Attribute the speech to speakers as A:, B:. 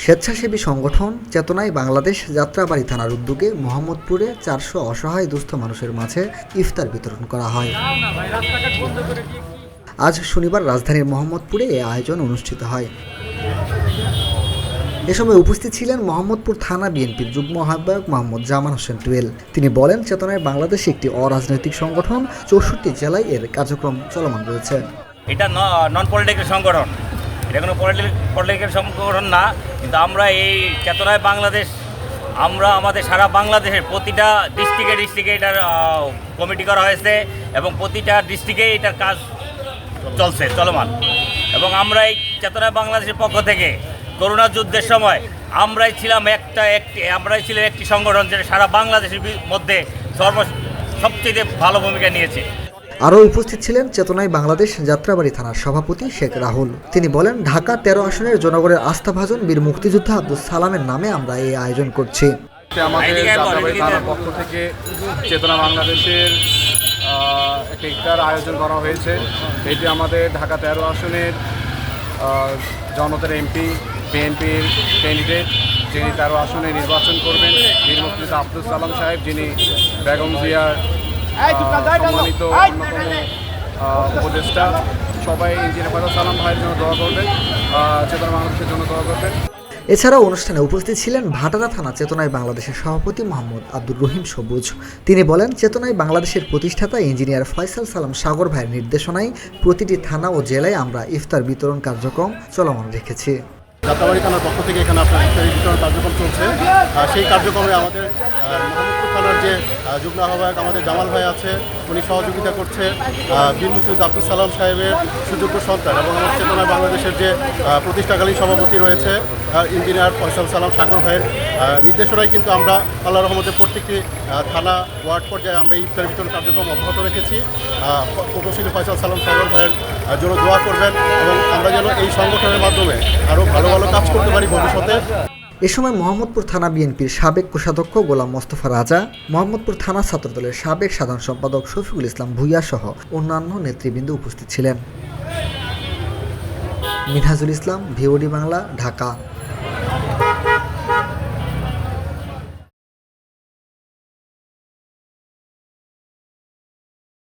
A: স্বেচ্ছাসেবী সংগঠন চেতনায় বাংলাদেশ যাত্রাবাড়ী থানার উদ্যোগে মোহাম্মদপুরে 400 অসহায় দুস্থ মানুষের মাঝে ইফতার বিতরণ করা হয়। আজ শনিবার রাজধানীর মোহাম্মদপুরে এই আয়োজন অনুষ্ঠিত হয়। এ সময় উপস্থিত ছিলেন মোহাম্মদপুর থানা বিএনপির যুগ্ম আহ্বায়ক মোহাম্মদ জামান হোসেন টুয়েল। তিনি বলেন, চেতনায় বাংলাদেশ একটি অরাজনৈতিক সংগঠন, 64 জেলায় এর কার্যক্রম চলমান রয়েছে।
B: এটা নন পলিটিক্যাল সংগঠন, এটা কোনো পলিটিক্যাল সংগঠন না, কিন্তু আমরা এই চেতনায় বাংলাদেশ আমরা আমাদের সারা বাংলাদেশের প্রতিটা ডিস্ট্রিক্টে এটার কমিটি করা হয়েছে এবং প্রতিটা ডিস্ট্রিক্টে এটার কাজ চলমান। এবং আমরা এই চেতনায় বাংলাদেশের পক্ষ থেকে করোনা যুদ্ধের সময় আমরাই ছিলাম একটি সংগঠন যেটা সারা বাংলাদেশের মধ্যে সবচেয়ে ভালো ভূমিকা নিয়েছে।
A: আরও উপস্থিত ছিলেন চেতনায় বাংলাদেশ যাত্রাবাড়ী থানার সভাপতি শেখ রাহুল। তিনি বলেন, ঢাকা 13 আসনের জনগণের আস্থাভাজন বীর মুক্তিযোদ্ধা আব্দুল সালামের নামে আমরা এই আয়োজন করছি।
C: আমাদের যাত্রাবাড়ী থানার পক্ষ থেকে চেতনা বাংলাদেশের একটা ইফতার আয়োজন করা হয়েছে। এটি আমাদের ঢাকা 13 আসনের জনতার এমপি বিএনপির ক্যান্ডিডেট, যিনি 13 আসনে নির্বাচন করবেন, বীর মুক্তিযোদ্ধা আব্দুল সালাম সাহেব, যিনি বেগম জিয়ার সম্মানিত অন্যতম উপদেষ্টা। সবাই ইঞ্জিনিয়ার ফারুক সালাম ভাইয়ের জন্য দোয়া করবেন, চেতনা বাংলাদেশের জন্য দোয়া করবেন।
A: এছাড়াও অনুষ্ঠানে উপস্থিত ছিলেন ভাটারা থানা চেতনায় বাংলাদেশের সভাপতি মোহাম্মদ আব্দুর রহিম সবুজ। তিনি বলেন, চেতনায় বাংলাদেশের প্রতিষ্ঠাতা ইঞ্জিনিয়ার ফয়সাল সালাম সাগর ভাইয়ের নির্দেশনায় প্রতিটি থানা ও জেলায় আমরা ইফতার বিতরণ কার্যক্রম চলমান রেখেছি।
D: যাত্রাবাড়ী থানার পক্ষ থেকে এখানে আপনার ইফতারি বিতরণ কার্যক্রম চলছে। সেই কার্যক্রমে আমাদের মোহাম্মদপুর থানার যে যুগ্ম আহ্বায়ক আমাদের জামাল ভাই আছে, উনি সহযোগিতা করছে। বীর মুক্তিযোদ্ধা আব্দুল সালাম সাহেবের সুযোগ্য সন্তান এবং আমার চেতনায় বাংলাদেশের যে প্রতিষ্ঠাকালীন সভাপতি রয়েছে ইঞ্জিনিয়ার ফয়সাল সালাম সাগর ভাইয়ের নির্দেশনায় কিন্তু আমরা আল্লাহর রহমতে প্রত্যেকটি থানা ওয়ার্ড পর্যায়ে আমরা ইফতার বিতরণ কার্যক্রম অব্যাহত রেখেছি। প্রকৌশলী ফয়সাল সালাম সাগর ভাইয়ের জন্য দোয়া করবেন এবং আমরা যেন এই সংগঠনের মাধ্যমে আরও ভালো ভালো কাজ করতে পারি ভবিষ্যতে।
A: এ সময় মোহাম্মদপুর থানা বিএনপির সাবেক কোষাধ্যক্ষ গোলাম মোস্তফা রাজা, মোহাম্মদপুর থানা ছাত্রদলের সাবেক সাধারণ সম্পাদক শফিকুল ইসলাম ভূঁইয়া সহ অন্যান্য নেতৃবৃন্দ উপস্থিত ছিলেন। মিনহাজুল ইসলাম, ভিওডি বাংলা, ঢাকা।